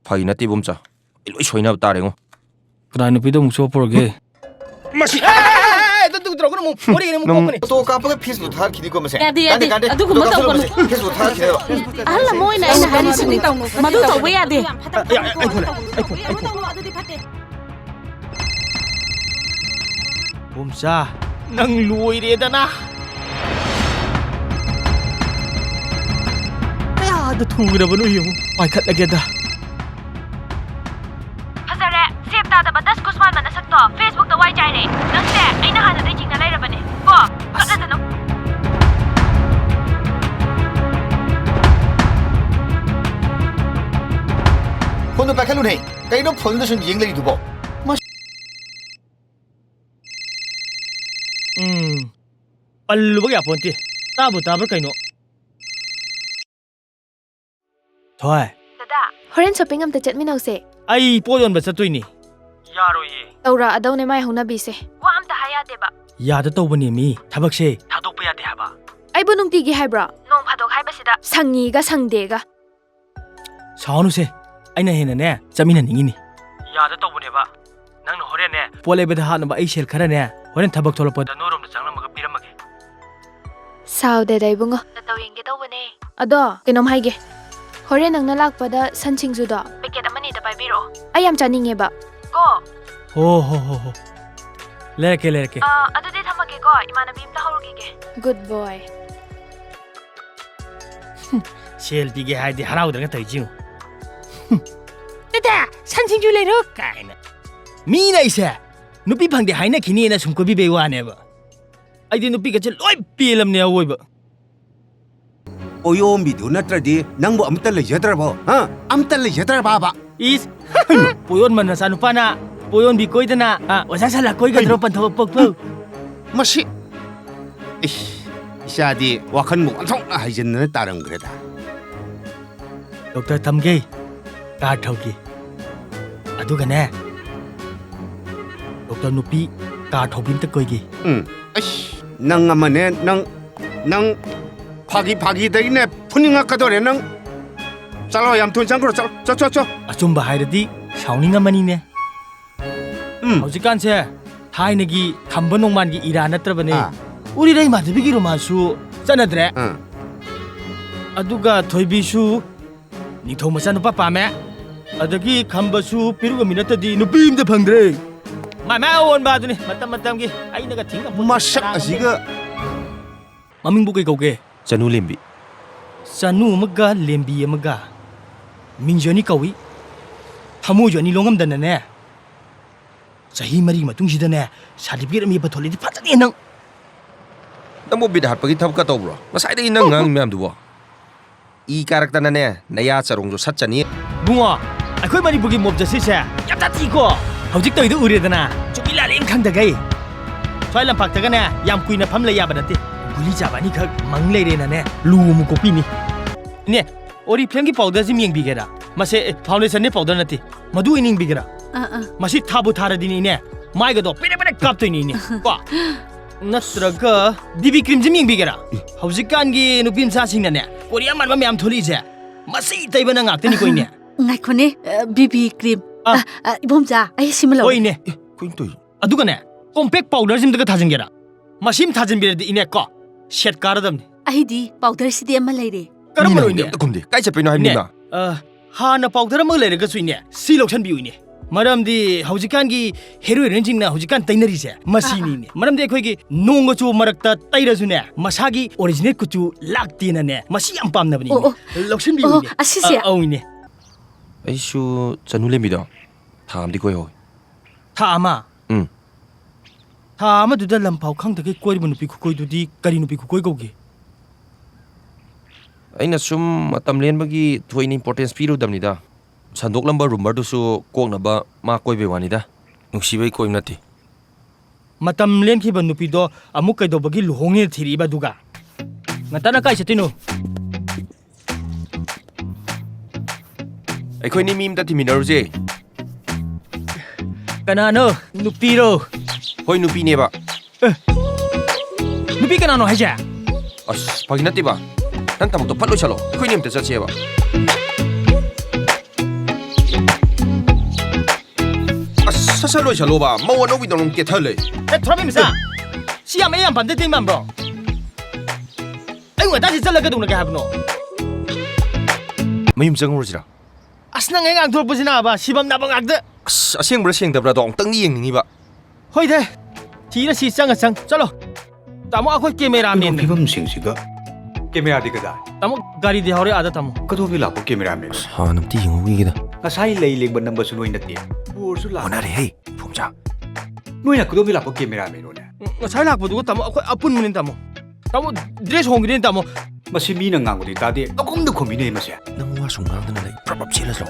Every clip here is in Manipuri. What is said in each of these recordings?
ꯐꯥꯒꯤ ꯅꯠꯇꯦ ꯕꯣꯝꯆꯥ ꯑꯩ ꯂꯣꯏ ꯁꯣꯏꯅꯕ ꯇꯥꯔꯦꯉꯣ ꯀꯅꯥ ꯅꯨꯄꯤꯗꯣ ꯑꯃꯨꯛ ꯆꯣꯞꯄꯨꯔꯒꯦ ꯃꯁꯤ ꯐꯣꯇꯣ ꯀꯥꯞꯄꯒ ꯐꯦꯁꯕꯨꯛ ꯊꯥꯒꯠꯈꯤꯅꯤꯀꯣ ꯃꯁꯦ ꯌꯥꯗꯦ ꯑꯗꯨꯒꯨꯝꯕ ꯇꯧꯒꯅꯨ ꯐꯦꯁꯕꯨꯛ ꯊꯥꯒꯠꯈꯤꯅꯦꯕ ꯑꯍꯜ ꯑꯃ ꯑꯣꯏꯅ ꯑꯩꯅ ꯍꯥꯏꯔꯤꯁꯤꯅꯤ ꯃꯗꯨ ꯇꯧꯕ ꯌꯥꯗꯦ ꯕꯣꯝꯆꯥ ꯅꯪ ꯂꯣꯏꯔꯦꯗꯅ ꯀꯌꯥꯗ ꯊꯨꯔꯕꯅꯣ ꯌꯦꯡꯉꯨ ꯄꯥꯏꯈꯠꯂꯒꯦꯗ ꯐꯖꯔꯦ ꯁꯦꯞ ꯇꯥꯗꯕ ꯗꯁ ꯀꯨꯁꯃꯥꯟ ꯃꯅꯁꯛꯇꯣ ꯐꯦꯁꯕꯨꯛꯇ ꯋꯥꯏ ꯆꯥꯏꯔꯦ ꯅꯪꯁꯦ ꯑꯩꯅ ꯍꯥꯟꯅꯗꯩ ꯆꯤꯡꯅ ꯂꯩꯔꯕꯅꯦ ꯀꯣ ꯊꯥꯖꯗꯅꯨ ꯐꯣꯟꯗꯣ ꯄꯥꯏꯈꯠꯂꯨꯅꯦ ꯀꯩꯅꯣ ꯐꯣꯟꯗ ꯁꯨꯝ ꯌꯦꯡ ꯂꯩꯔꯤꯗꯨꯕꯣ ꯄꯜꯂꯨꯕ ꯌꯥꯄꯣꯟꯇꯦ ꯇꯥꯕꯨ ꯇꯥꯕ꯭ꯔꯥ ꯀꯩꯅꯣ ꯊꯣꯏ ꯗꯗꯥ ꯍꯣꯔꯦꯟ ꯁꯣꯄꯤꯡ ꯑꯝꯇ ꯆꯠꯃꯤꯟꯅꯧꯁꯦ ꯑꯩ ꯄꯣꯠ ꯌꯣꯟꯕ ꯆꯠꯇꯣꯏꯅꯤ ꯌꯥꯔꯣꯏꯌꯦ ꯇꯧꯔꯛꯑꯗꯧꯅꯦ ꯃꯥꯏ ꯍꯧꯅꯕꯤꯁꯦ ꯋꯥ ꯑꯝꯇ ꯍꯥꯏ ꯌꯥꯗꯦꯕ ꯌꯥꯗ ꯇꯧꯕꯅꯦ ꯃꯤ ꯊꯕꯛꯁꯦ ꯊꯥꯗꯣꯛꯄ ꯌꯥꯗꯦ ꯍꯥꯏꯕ ꯑꯩꯕꯨ ꯅꯨꯡꯇꯤꯒꯤ ꯍꯥꯏꯕ꯭ꯔꯣ ꯅꯣꯡ ꯐꯥꯗꯣꯛ ꯍꯥꯏꯕꯁꯤꯗ ꯁꯪꯉꯤꯒ ꯁꯪꯗꯦꯒ ꯁꯥꯎꯅꯨꯁꯦ ꯑꯩꯅ ꯍꯦꯟꯅꯅꯦ ꯆꯠꯃꯤꯟꯅꯅꯤꯡꯉꯤꯅꯤ ꯌꯥꯗ ꯇꯧꯕꯅꯦꯕ ꯅꯪꯅ ꯍꯣꯔꯦꯟꯅꯦ ꯄꯣꯠ ꯂꯩꯕꯗ ꯍꯥꯠꯅꯕ ꯑꯩ ꯁꯦꯜ ꯈꯔꯅꯦ ꯍꯣꯔꯦꯟ ꯊꯕꯛ ꯊꯣꯛꯂꯛꯄꯗ ꯅꯣꯏꯔꯣꯝꯗ ꯆꯪꯂꯝꯃꯒ ꯄꯤꯔꯝꯃꯒꯦ ꯁꯥꯎꯗꯦꯗ ꯏꯕꯨꯡꯉꯣ ꯇꯧ ꯌꯦꯡꯒꯦ ꯇꯧꯕꯅꯦ ꯑꯗꯣ ꯀꯩꯅꯣꯝ ꯍꯥꯏꯒꯦ ꯍꯣꯔꯦꯟ ꯅꯪꯅ ꯂꯥꯛꯄꯗ ꯁꯟ ꯁꯤꯡꯖꯨꯗꯣ ꯄꯦꯀꯦꯠ ꯑꯃꯅꯤꯗ ꯄꯥꯏꯕꯤꯔꯛꯑꯣ ꯑꯩ ꯌꯥꯝ ꯆꯥꯅꯤꯡꯉꯦꯕ ꯀꯣ ꯍꯣ ꯂꯩꯔꯛꯀꯦ ꯑꯗꯨꯗꯤ ꯊꯝꯃꯒꯦꯀꯣ ꯏꯃꯥꯟꯅꯕꯤ ꯑꯝꯇ ꯍꯧꯔꯨꯈꯤꯒꯦ ꯒꯨꯗ ꯕꯣꯏ ꯁꯦꯜ ꯄꯤꯒꯦ ꯍꯥꯏꯗꯤ ꯍꯔꯥꯎꯗ꯭ꯔꯒ ꯇꯧꯏꯖꯤꯉꯣ ꯗꯗꯥ ꯁꯟ ꯁꯤꯡꯖꯨ ꯂꯩꯔꯣ ꯀꯥꯏꯅ ꯃꯤꯅ ꯑꯩꯁꯦ ꯅꯨꯄꯤ ꯐꯪꯗꯦ ꯍꯥꯏꯅꯈꯤꯅꯦꯅ ꯁꯨꯝ ꯀꯣꯏꯕꯤꯕꯩ ꯋꯥꯅꯦꯕ ꯑꯩꯗꯤ ꯅꯨꯄꯤꯒꯁꯦ ꯂꯣꯏ ꯄꯦꯜꯂꯝꯅꯦ ꯑꯋꯣꯏꯕ ꯄꯣꯌꯣꯝꯕꯤꯗꯨ ꯅꯠꯇ꯭ꯔꯗꯤ ꯅꯪꯕꯨ ꯑꯝꯇ ꯂꯩꯖꯗ꯭ꯔꯕꯣ ꯑꯝꯇ ꯂꯩꯖꯗ꯭ꯔꯕꯥꯕ ꯏꯁ ꯄꯣꯌꯣꯟ ꯃꯅꯆꯥ ꯅꯨꯄꯥꯅ ꯄꯣꯌꯣꯟꯕꯤ ꯀꯣꯏꯗꯅ ꯑꯣꯖꯥ ꯁꯥꯂꯥ ꯀꯣꯏꯒꯗ꯭ꯔꯣ ꯄꯟꯊꯧ ꯄꯣꯛꯄꯧ ꯃꯁꯤ ꯏꯆꯥꯗꯤ ꯋꯥꯈꯜꯕꯨ ꯑꯣꯟꯊꯣꯛꯅ ꯍꯩꯖꯤꯟꯗꯅ ꯇꯥꯔꯝꯈ꯭ꯔꯦꯗ ꯗꯣꯛꯇꯔ ꯊꯝꯒꯦ ꯀꯥꯔ ꯊꯧꯒꯦ ꯑꯗꯨꯒꯅꯦ ꯗꯣꯛꯇꯔ ꯅꯨꯄꯤ ꯀꯥꯔ ꯊꯧꯕꯤ ꯑꯝꯇ ꯀꯣꯏꯒꯦ ꯅꯪ ꯑꯃꯅꯦ ꯅꯪ ꯐꯥꯒꯤꯗꯒꯤꯅꯦ ꯐꯨꯅꯤꯡꯉꯛꯀꯗꯣꯔꯦ ꯅꯪ ꯆꯠꯂꯣ ꯌꯥꯝ ꯊꯨꯅ ꯆꯪꯈ꯭ꯔꯣ ꯆꯠ ꯑꯆꯨꯝꯕ ꯍꯥꯏꯔꯗꯤ ꯁꯥꯎꯅꯤꯡꯉꯝꯃꯅꯤꯅꯦ ꯍꯧꯖꯤꯛꯀꯥꯟꯁꯦ ꯊꯥꯏꯅꯒꯤ ꯈꯝꯕ ꯅꯣꯡꯃꯥꯟꯒꯤ ꯏꯔꯥ ꯅꯠꯇ꯭ꯔꯕꯅꯦ ꯎꯔꯤꯔꯩ ꯃꯥꯙꯕꯤꯒꯤ ꯔꯣꯃꯥꯟꯁꯁꯨ ꯆꯠꯅꯗ꯭ꯔꯦ ꯑꯗꯨꯒ ꯊꯣꯏꯕꯤꯁꯨ ꯅꯤꯡꯊꯧ ꯃꯆꯥ ꯅꯨꯄꯥ ꯄꯥꯝꯃꯦ ꯑꯗꯒꯤ ꯈꯝꯕꯁꯨ ꯄꯤꯔꯨꯒꯃꯤ ꯅꯠꯇꯗꯤ ꯅꯨꯄꯤ ꯑꯝꯇ ꯐꯪꯗ꯭ꯔꯦ ꯃꯥꯏ ꯑꯑꯣꯟꯕ ꯑꯗꯨꯅꯤ ꯃꯇꯝꯒꯤ ꯑꯩꯅꯒ ꯊꯤꯡꯉꯝꯕ ꯃꯁꯛ ꯑꯁꯤꯒ ꯃꯃꯤꯡꯕꯨ ꯀꯩ ꯀꯧꯒꯦ ꯆꯅꯨ ꯂꯦꯝꯕꯤ ꯆꯅꯨ ꯑꯃꯒ ꯂꯦꯝꯕꯤ ꯑꯃꯒ ꯃꯤꯡꯁꯨ ꯑꯅꯤ ꯀꯧꯏ ꯊꯃꯣꯏꯁꯨ ꯑꯅꯤ ꯂꯣꯡꯉꯝꯗꯅꯅꯦ ꯆꯍꯤ 4 ꯃꯇꯨꯡꯁꯤꯗꯅꯦ ꯁꯥꯔꯇꯤꯐꯤꯀꯦꯠ ꯑꯃ ꯊꯣꯛꯂꯛꯑꯗꯤ ꯐꯖꯅꯤ ꯅꯪꯕꯨ ꯕꯤꯠ ꯍꯥꯠꯄꯒꯤ ꯊꯕꯛꯀ ꯇꯧꯕ꯭ꯔꯣ ꯉꯁꯥꯏꯗꯒꯤ ꯅꯪ ꯉꯥꯡꯉꯤ ꯃꯌꯥꯝꯗꯨꯕꯣ ꯏ ꯀꯥꯔꯛꯇꯅꯅꯦ ꯅꯌꯥ ꯆꯔꯣꯡꯁꯨ ꯁꯠꯆꯅꯤ ꯕꯨꯡꯉꯣ ꯑꯩꯈꯣꯏ ꯃꯅꯤꯄꯨꯔꯒꯤ ꯃꯣꯞ ꯖꯁꯇꯤꯁꯁꯦ ꯌꯥꯝ ꯇꯥꯊꯤꯀꯣ ꯍꯧꯖꯤꯛ ꯇꯧꯔꯤꯗꯣ ꯎꯔꯦꯗꯅ ꯆꯨꯝꯃꯤ ꯂꯥꯜꯂꯦꯅ ꯈꯪꯗꯒꯩ ꯁ꯭ꯋꯥꯏ ꯂꯝꯄꯥꯛꯇꯒꯅꯦ ꯌꯥꯝ ꯀꯨꯏꯅ ꯐꯝ ꯂꯩ ꯌꯥꯕ ꯅꯠꯇꯦ ꯒꯨꯂꯤ ꯆꯥꯕ ꯑꯅꯤꯈꯛ ꯃꯪ ꯂꯩꯔꯦꯅꯅꯦ ꯂꯨ ꯑꯃꯨꯛ ꯀꯣꯛꯄꯤꯅꯤ ꯏꯅꯦ ꯑꯣꯔꯤꯐ꯭ꯂꯦꯝꯒꯤ ꯄꯥꯎꯗꯔꯁꯤ ꯌꯦꯡꯕꯤꯒꯦꯔꯥ ꯃꯁꯦ ꯐꯥꯎꯟꯗꯦꯁꯟꯅꯦ ꯄꯥꯎꯗꯔ ꯅꯠꯇꯦ ꯃꯗꯨ ꯌꯦꯡꯕꯤꯒꯦꯔꯥ ꯃꯁꯤ ꯊꯥꯕꯨ ꯊꯥꯔꯗꯤꯅꯦ ꯏꯅꯦ ꯃꯥꯏꯒꯗꯣ ꯄꯦꯔꯦ ꯀꯥꯞꯇꯣꯏꯅꯤ ꯏꯅꯦ ꯀꯣ ꯅꯠꯇ꯭ꯔꯒ ꯗꯤꯕꯤ ꯀ꯭ꯔꯤꯝꯁꯤ ꯌꯦꯡꯕꯤꯒꯦꯔꯥ ꯍꯧꯖꯤꯛꯀꯥꯟꯒꯤ ꯅꯨꯄꯤ ꯃꯆꯥꯁꯤꯡꯅꯅꯦ ꯀꯣꯔꯤꯌꯥ ꯃꯥꯟꯕ ꯃꯌꯥꯝ ꯊꯣꯛꯂꯛꯏꯁꯦ ꯃꯁꯤ ꯇꯩꯕꯅ ꯉꯥꯛꯇꯅꯤꯀꯣ ꯏꯅꯦ ꯉꯥꯏꯈꯣꯅꯦ ꯕꯤꯕꯤ ꯀ꯭ꯔꯤꯝ ꯏꯕꯣꯝꯆꯥ ꯑꯩ ꯁꯤꯃ ꯂꯧ ꯍꯣꯏꯅꯦ ꯑꯗꯨꯒꯅꯦ ꯀꯣꯝꯄꯦꯛ ꯄꯥꯎꯗꯔꯁꯤꯃꯇꯒ ꯊꯥꯖꯤꯟꯒꯦꯔꯥ ꯃꯁꯤꯝ ꯊꯥꯖꯤꯟꯕꯤꯔꯗꯤ ꯏꯅꯦ ꯀꯣ ꯁꯦꯠ ꯀꯥꯔꯗꯕꯅꯤ ꯑꯩꯗꯤ ꯄꯥꯎꯗꯔꯁꯤꯗꯤ ꯑꯃ ꯂꯩꯔꯦ ꯀꯔꯝꯕꯅꯣ ꯏꯅꯦ ꯑꯝꯇ ꯈꯨꯝꯗꯦ ꯀꯥꯏ ꯆꯠꯄꯩꯅꯣ ꯍꯥꯏꯕꯅꯤꯅ ꯍꯥꯟꯅ ꯄꯥꯎꯗꯔ ꯑꯃ ꯂꯩꯔꯒꯁꯨ ꯏꯅꯦ ꯁꯤ ꯂꯧꯁꯟꯕꯤꯌꯨ ꯏꯅꯦ ꯃꯔꯝꯗꯤ ꯍꯧꯖꯤꯛꯀꯥꯟꯒꯤ ꯍꯦꯔꯣ ꯍꯦꯔꯣꯏꯟꯁꯤꯡꯅ ꯍꯧꯖꯤꯛꯀꯥꯟ ꯇꯩꯅꯔꯤꯁꯦ ꯃꯁꯤꯅꯤꯅꯦ ꯃꯔꯝꯗꯤ ꯑꯩꯈꯣꯏꯒꯤ ꯅꯣꯡ ꯆꯨ ꯃꯔꯛꯇ ꯇꯩꯔꯁꯨꯅꯦ ꯃꯁꯥꯒꯤ ꯑꯣꯔꯤꯖꯤꯅꯦꯜ ꯀꯨꯆꯨ ꯂꯥꯛꯇꯦꯅꯅꯦ ꯃꯁꯤ ꯌꯥꯝ ꯄꯥꯝꯅꯕꯅꯤ ꯂꯧꯁꯟꯕꯤꯌꯨ ꯏꯅꯦ ꯑꯁꯤꯁꯦ ꯏꯅꯦ ꯑꯩꯁꯨ ꯆꯅꯨ ꯂꯦꯝꯕꯤꯗꯣ ꯊꯥ ꯑꯃꯗꯤ ꯀꯣꯏꯍꯧꯏ ꯊꯥ ꯑꯃ ꯊꯥ ꯑꯃꯗꯨꯗ ꯂꯝꯐꯥꯎ ꯈꯪꯗꯒꯩ ꯀꯣꯏꯔꯤꯕ ꯅꯨꯄꯤ ꯈꯨꯀꯣꯏꯗꯨꯗꯤ ꯀꯔꯤ ꯅꯨꯄꯤ ꯈꯨꯀꯣꯏ ꯀꯧꯒꯦ ꯑꯩꯅ ꯁꯨꯝ ꯃꯇꯝ ꯂꯦꯟꯕꯒꯤ ꯊꯣꯏꯅ ꯏꯝꯄꯣꯔꯇꯦꯟꯁ ꯄꯤꯔꯨꯗꯕꯅꯤꯗ ꯁꯟꯗꯣꯛꯂꯝꯕ ꯔꯨꯃꯔꯗꯨꯁꯨ ꯀꯣꯛꯅꯕ ꯃꯥ ꯀꯣꯏꯕꯩ ꯋꯥꯅꯤꯗ ꯅꯨꯡꯁꯤꯕꯩ ꯀꯣꯏꯕ ꯅꯠꯇꯦ ꯃꯇꯝ ꯂꯦꯟꯈꯤꯕ ꯅꯨꯄꯤꯗꯣ ꯑꯃꯨꯛ ꯀꯩꯗꯧꯕꯒꯤ ꯂꯨꯍꯣꯡꯉꯦꯅ ꯊꯤꯔꯤꯕ ꯑꯗꯨꯒ ꯉꯟꯇꯥꯅ ꯀꯥꯏ ꯆꯠꯇꯣꯏꯅꯣ ꯑꯩꯈꯣꯏꯅꯤ ꯃꯤ ꯑꯃꯇ ꯊꯤꯃꯤꯟꯅꯔꯨꯁꯦ ꯀꯅꯥꯅꯣ ꯅꯨꯄꯤꯔꯣ ꯍꯣꯏ ꯅꯨꯄꯤꯅꯦꯕ ꯅꯨꯄꯤ ꯀꯅꯥꯅꯣ ꯍꯥꯏꯁꯦ ꯑꯁ ꯐꯥꯒꯤ ꯅꯠꯇꯦꯕ ꯅꯪ ꯊꯕꯛꯇꯣ ꯐꯠ ꯂꯣꯏꯁꯜꯂꯣ ꯑꯩꯈꯣꯏꯅꯤ ꯑꯝꯇ ꯆꯠꯁꯦꯕ ꯁꯠ ꯂꯣꯏꯁꯜꯂꯣꯕ ꯃꯧ ꯑꯅꯧꯕꯤꯗꯧꯅ ꯀꯦꯊꯜꯂꯦ ꯑꯦ ꯊꯣꯔꯝꯃꯤ ꯃꯆꯥ ꯁꯤ ꯌꯥꯝ ꯑꯩ ꯌꯥꯝ ꯄꯥꯝꯗꯦ ꯇꯤꯡ ꯃꯥꯟꯕ꯭ꯔꯣ ꯑꯩ ꯉꯇꯥꯁꯤ ꯆꯠꯂꯒ ꯀꯩꯗꯧꯅꯒꯦ ꯍꯥꯏꯕꯅꯣ ꯃꯌꯨꯝ ꯆꯪꯉꯨꯔꯁꯤꯔꯥ ꯑꯁ ꯅꯪ ꯑꯩ ꯉꯥꯡꯊꯣꯔꯛꯄꯁꯤꯅꯕ ꯁꯤꯕꯝ ꯅꯥꯕ ꯉꯥꯛꯇ ꯑꯁ ꯑꯁꯦꯡꯕ꯭ꯔꯥ ꯁꯦꯡꯗꯕ꯭ꯔꯥꯗꯣ ꯑꯃꯨꯛꯇꯪꯗꯤ ꯌꯦꯡꯅꯤꯡꯉꯤꯕ ꯍꯣꯏꯗꯦ ꯊꯤꯔ ꯁꯤ ꯆꯪꯉ ꯆꯪ ꯆꯠꯂꯣ ꯇꯥꯃꯣ ꯑꯩꯈꯣꯏ ꯀꯦꯃꯦꯔꯥꯃꯦꯟꯅꯤ ꯐꯤꯕꯝꯁꯤꯡꯁꯤꯒ ꯀꯦꯃꯦꯔꯥꯗꯤ ꯀꯗꯥꯏ ꯇꯥꯃꯣ ꯒꯥꯔꯤꯗꯤ ꯍꯧꯔꯦ ꯑꯥꯗ ꯇꯥꯃꯣ ꯀꯗꯣꯝꯗꯤ ꯂꯥꯛꯄ ꯀꯦꯃꯦꯔꯥꯃꯦꯟ ꯍꯥꯟꯅ ꯑꯝꯇ ꯌꯦꯡꯍꯧꯈꯤꯒꯦꯗ ꯉꯁꯥꯏ ꯂꯩ ꯂꯦꯡꯕ ꯅꯝꯕꯁꯨ ꯅꯣꯏ ꯅꯠꯇꯦ ꯕꯣꯔꯁꯨ ꯂꯥꯛ ꯍꯣꯠꯅꯔꯦꯍꯦ ꯐꯨꯝꯆꯥ ꯅꯣꯏꯅ ꯀꯗꯣꯝꯗꯤ ꯂꯥꯛꯄ ꯀꯦꯃꯦꯔꯥꯃꯦꯟꯅꯣꯅꯦ ꯉꯁꯥꯏ ꯂꯥꯛꯄꯗꯨꯒ ꯇꯥꯃꯣ ꯑꯩꯈꯣꯏ ꯑꯄꯨꯟꯕꯅꯤ ꯇꯥꯃꯣ ꯇꯥꯃꯣ ꯗ꯭ꯔꯦꯁ ꯍꯣꯡꯈꯤꯅꯦ ꯇꯥꯃꯣ ꯃꯁꯤ ꯃꯤꯅ ꯉꯥꯡꯕꯗꯤ ꯇꯥꯗꯦ ꯀꯝꯗ ꯈꯨꯝꯕꯤꯅꯦ ꯃꯁꯦ ꯅꯪ ꯋꯥ ꯁꯨꯝ ꯉꯥꯡꯗꯅ ꯂꯩ ꯄ꯭ꯔꯞ ꯆꯦꯜꯂꯁꯤꯔꯣ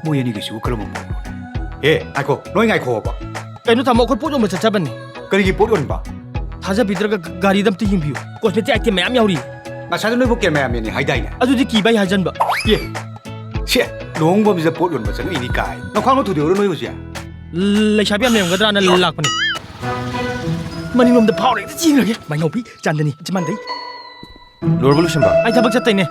ꯃꯣꯏ ꯑꯅꯤꯒꯤꯁꯤꯕꯨ ꯀꯔꯝꯕ ꯃꯑꯣꯡꯅꯣꯅꯦ ꯉꯥꯏꯈꯣ ꯅꯣꯏ ꯉꯥꯏꯈꯣꯕ ꯀꯩꯅꯣ ꯇꯥꯃꯣ ꯑꯩꯈꯣꯏ ꯄꯣꯠ ꯌꯣꯟꯕ ꯆꯠꯆꯕꯅꯤ ꯀꯔꯤꯒꯤ ꯄꯣꯠ ꯌꯣꯟꯕ ꯊꯥꯖꯕꯤꯗ꯭ꯔꯒ ꯒꯥꯔꯤꯗ ꯑꯝꯇ ꯌꯦꯡꯕꯤꯌꯨ ꯀꯣꯁꯃꯦꯇꯤꯛ ꯑꯥꯏꯇꯦꯝ ꯃꯌꯥꯝ ꯌꯥꯎꯔꯤ ꯉꯁꯥꯏꯗ ꯅꯣꯏꯕꯨ ꯀꯦꯃꯦꯔꯥꯃꯦꯟꯅꯤ ꯍꯥꯏꯗꯥꯏꯅꯦ ꯑꯗꯨꯗꯤ ꯀꯤꯕ ꯑꯩ ꯍꯥꯏꯖꯟꯕ ꯑꯦ ꯁꯦ ꯂꯨꯍꯣꯡꯕꯝꯁꯤꯗ ꯄꯣꯠ ꯌꯣꯟꯕ ꯆꯪꯉꯛꯏꯅꯤ ꯀꯥꯏ ꯅꯈ꯭ꯋꯥꯡꯅ ꯊꯨꯗꯦꯛꯎꯔꯣ ꯅꯣꯏ ꯍꯧꯖꯤꯛ ꯂꯩꯁꯥꯕꯤ ꯌꯥꯝ ꯂꯩꯔꯝꯒꯗ꯭ꯔꯥꯅ ꯂꯥꯛꯄꯅꯤ ꯃꯅꯤꯡꯂꯣꯝꯗ ꯐꯥꯎꯔꯦ ꯍꯦꯛꯇ ꯆꯦꯡꯈ꯭ꯔꯒꯦ ꯃꯥꯏꯅꯧꯄꯤ ꯆꯥꯟꯗꯅꯤ ꯆꯤꯃꯥꯟꯗꯩ ꯂꯣꯏꯔꯕ ꯂꯣꯏꯁꯟꯕ ꯑꯩ ꯊꯕꯛ ꯆꯠꯇꯣꯏꯅꯦ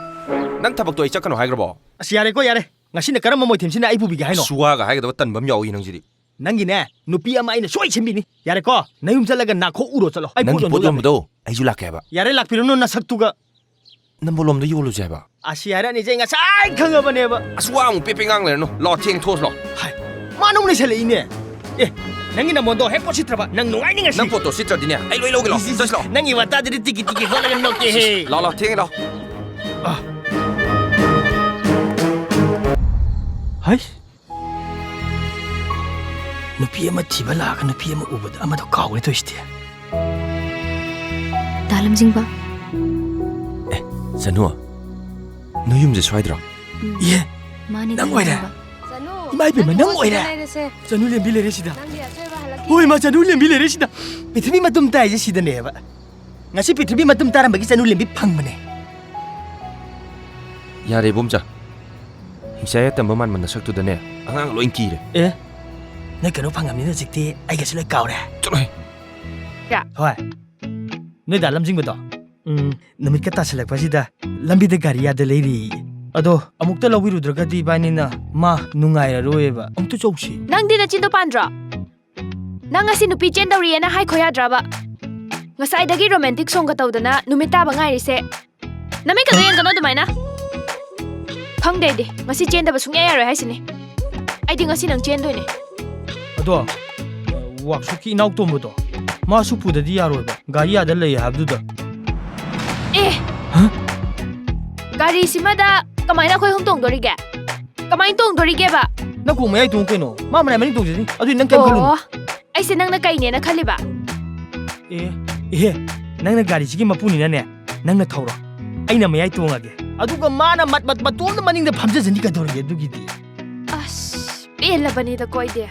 ꯅꯪ ꯊꯕꯛꯇꯣ ꯑꯩ ꯆꯠꯀꯅꯣ ꯍꯥꯏꯈ꯭ꯔꯕꯣ ꯑꯁ ꯌꯥꯔꯦꯀꯣ ꯌꯥꯔꯦ ꯉꯁꯤꯅ ꯀꯔꯝꯕ ꯃꯣꯏꯊꯦꯝꯁꯤꯅ ꯑꯩ ꯄꯨꯕꯤꯒꯦ ꯍꯥꯏꯅꯣ ꯁꯨꯋꯥꯒ ꯍꯥꯏꯒꯗꯕ ꯇꯟꯕ ꯑꯃ ꯌꯥꯎꯏ ꯅꯪꯁꯤꯗꯤ ꯅꯪꯒꯤꯅꯦ ꯅꯨꯄꯤ ꯑꯃ ꯑꯩꯅ ꯁꯣꯏ ꯁꯦꯝꯕꯤꯅꯤ ꯌꯥꯔꯦꯀꯣ ꯅꯌꯨꯝ ꯆꯠꯂꯒ ꯅꯥꯈꯣꯛꯎꯔꯣ ꯆꯠꯂꯣ ꯑꯩ ꯅꯪꯒꯤ ꯄꯣꯠ ꯌꯣꯟꯕ ꯌꯣꯟꯕꯗꯣ ꯑꯩꯁꯨ ꯂꯥꯛꯀꯦ ꯍꯥꯏꯕ ꯌꯥꯔꯦ ꯂꯥꯛꯄꯤꯔꯨꯅꯨ ꯅꯁꯛꯇꯨꯒ ꯅꯝꯕꯣꯜꯂꯣꯝꯗ ꯌꯣꯜꯂꯨꯁꯦ ꯍꯥꯏꯕ ꯑꯁꯤ ꯍꯥꯏꯔꯛꯑꯅꯤꯁꯦ ꯑꯩ ꯉꯁꯥꯏ ꯈꯪꯉꯕꯅꯦꯕ ꯑꯁ ꯋꯥ ꯑꯃꯨꯛ ꯄꯦꯄꯦ ꯉꯥꯡ ꯂꯩꯔꯅꯨ ꯂꯥꯛꯑꯣ ꯊꯦꯡ ꯊꯣꯛꯑꯁꯤ ꯂꯥꯛꯑꯣ ꯍꯥꯏ ꯃꯥꯅ ꯑꯃꯨꯛ ꯂꯩꯁꯜꯂꯛꯏꯅꯦ ꯑꯦ ꯅꯪꯒꯤ ꯅꯃꯣꯟꯗꯣ ꯍꯦꯛ ꯄꯣꯠ ꯁꯤꯠꯇ꯭ꯔꯕ ꯅꯪ ꯅꯨꯡꯉꯥꯏꯅꯤꯡꯉꯁꯤ ꯅꯪ ꯄꯣꯠꯇꯣ ꯁꯤꯠꯇ꯭ꯔꯗꯤꯅꯦ ꯑꯩ ꯂꯣꯏ ꯂꯧꯒꯦ ꯂꯥꯛꯑꯣ ꯆꯠꯁꯤ ꯂꯥꯛꯑꯣ ꯅꯪꯒꯤ ꯋꯥꯇꯥꯗꯨꯗꯤ ꯇꯤꯀꯤ ꯇꯤꯀꯤ ꯍꯣꯠꯂꯒ ꯅꯣꯛꯀꯦꯍꯦ ꯂꯥꯛꯑꯣ ꯂꯥꯛꯑꯣ ꯊꯦꯡꯉꯦ ꯂꯥꯛꯑꯣ ꯍꯩ ꯅꯨꯄꯤ ꯑꯃ ꯊꯤꯕ ꯂꯥꯛꯑꯒ ꯅꯨꯄꯤ ꯑꯃ ꯎꯕꯗ ꯑꯃꯗꯣ ꯀꯥꯎꯒ꯭ꯔꯦ ꯇꯧꯏꯁꯤꯗꯤ ꯗꯥ ꯂꯝꯖꯤꯡꯕ ꯆꯅꯨ ꯅꯣꯏ ꯌꯨꯝꯁꯦ ꯁ꯭ꯋꯥꯏꯗ꯭ꯔꯣ ꯏꯍꯦ ꯃꯥꯅꯤ ꯅꯪ ꯑꯣꯏꯔꯦ ꯆꯅꯨ ꯏꯃꯥ ꯏꯕꯦꯝꯃ ꯅꯪ ꯑꯣꯏꯔꯦ ꯆꯅꯨ ꯂꯦꯝꯕꯤ ꯂꯩꯔꯦ ꯁꯤꯗ ꯍꯣꯏ ꯃꯥ ꯆꯅꯨ ꯂꯦꯝꯕꯤ ꯂꯩꯔꯦ ꯁꯤꯗ ꯄ꯭ꯔꯤꯊꯤꯕꯤ ꯃꯇꯨꯝ ꯇꯥꯏꯁꯦ ꯁꯤꯗꯅꯦꯕ ꯉꯁꯤ ꯄ꯭ꯔꯤꯊꯤꯕꯤ ꯃꯇꯨꯝ ꯇꯥꯔꯝꯕꯒꯤ ꯆꯅꯨ ꯂꯦꯝꯕꯤ ꯐꯪꯕꯅꯦ ꯌꯥꯔꯦ ꯕꯣꯝꯆꯥ ꯍꯤꯡꯆꯥꯏ ꯇꯝꯕ ꯃꯥꯟꯕ ꯅꯁꯛꯇꯨꯗꯅꯦ ꯑꯉꯥꯡ ꯂꯣꯏ ꯀꯤꯔꯦ ꯑꯦ ꯅꯣꯏ ꯀꯩꯅꯣ ꯐꯪꯉꯝꯅꯤꯅ ꯍꯧꯖꯤꯛꯇꯤ ꯑꯩꯒꯁꯨ ꯂꯣꯏ ꯀꯥꯎꯔꯦ ꯆꯠꯂꯣꯍꯦ ꯍꯣꯏ ꯅꯣꯏ ꯗꯥ ꯂꯝꯖꯤꯡꯕꯗꯣ ꯅꯨꯃꯤꯠꯀ ꯇꯥꯁꯜꯂꯛꯄꯁꯤꯗ ꯂꯝꯕꯤꯗ ꯒꯥꯔꯤ ꯌꯥꯗ ꯂꯩꯔꯤ ꯑꯗꯣ ꯑꯃꯨꯛꯇ ꯂꯧꯕꯤꯔꯨꯗ꯭ꯔꯒꯗꯤ ꯏꯕꯥꯅꯤꯅ ꯃꯥ ꯅꯨꯡꯉꯥꯏꯔꯔꯣꯏꯕ ꯑꯃꯨꯛꯇ ꯆꯧꯁꯤ ꯅꯪꯗꯤ ꯅꯆꯤꯟꯗꯣ ꯄꯥꯟꯗ꯭ꯔꯣ ꯅꯪ ꯉꯁꯤ ꯅꯨꯄꯤ ꯆꯦꯟꯗꯧꯔꯤꯌꯦꯅ ꯍꯥꯏꯈꯣ ꯌꯥꯗ꯭ꯔꯕ ꯉꯁꯥꯏꯗꯒꯤ ꯔꯣꯃꯥꯟꯇꯤꯛ ꯁꯣꯡꯒ ꯇꯧꯗꯅ ꯅꯨꯃꯤꯠ ꯇꯥꯕ ꯉꯥꯏꯔꯤꯁꯦ ꯅꯃꯤꯠꯀꯗꯣ ꯌꯦꯡꯒꯅꯣ ꯑꯗꯨꯃꯥꯏꯅ ꯈꯪꯗꯦ ꯑꯩꯗꯤ ꯉꯁꯤ ꯆꯦꯟꯗꯕ ꯁꯨꯡꯌꯥ ꯌꯥꯔꯣꯏ ꯍꯥꯏꯁꯤꯅꯤ ꯑꯩꯗꯤ ꯉꯁꯤ ꯅꯪ ꯆꯦꯟꯗꯣꯏꯅꯦ ꯑꯗꯣ ꯋꯥꯛꯁꯣꯞꯀꯤ ꯏꯅꯥꯎ ꯇꯣꯝꯕꯗꯣ ꯃꯥꯁꯨ ꯄꯨꯗꯗꯤ ꯌꯥꯔꯣꯏꯕ ꯒꯥꯔꯤ ꯌꯥꯗ ꯂꯩ ꯍꯥꯏꯕꯗꯨꯗ ꯑꯦ ꯒꯥꯔꯤꯁꯤꯃꯗ ꯀꯃꯥꯏꯅ ꯑꯩꯈꯣꯏ ꯑꯍꯨꯝ ꯇꯣꯡꯗꯣꯔꯤꯒꯦ ꯀꯃꯥꯏꯅ ꯇꯣꯡꯗꯣꯔꯤꯒꯦꯕ ꯅꯪ ꯀꯣꯡ ꯃꯌꯥꯏ ꯇꯣꯡ ꯀꯩꯅꯣ ꯃꯥ ꯃꯅꯥꯏ ꯃꯅꯤꯡ ꯇꯣꯡꯖꯅꯤ ꯑꯗꯨꯗꯤ ꯅꯪ ꯀꯩꯝ ꯈꯜꯂꯨꯅꯨ ꯑꯣ ꯑꯩꯁꯦ ꯅꯪꯅ ꯀꯩꯅꯦꯅ ꯈꯜꯂꯤꯕ ꯏꯍꯦ ꯅꯪꯅ ꯒꯥꯔꯤꯁꯤꯒꯤ ꯃꯄꯨꯅꯤꯅꯅꯦ ꯅꯪꯅ ꯊꯧꯔꯣ ꯑꯩꯅ ꯃꯌꯥꯏ ꯇꯣꯡꯉꯒꯦ ꯑꯗꯨꯒ ꯃꯥꯅ ꯃꯇꯣꯝꯗ ꯃꯅꯤꯡꯗ ꯐꯝꯖꯖꯅꯤ ꯀꯩꯗꯧꯔꯒꯦ ꯑꯗꯨꯒꯤꯗꯤ ꯑꯁ ꯄꯦꯜꯂꯕꯅꯤꯗꯀꯣ ꯑꯩꯗꯤ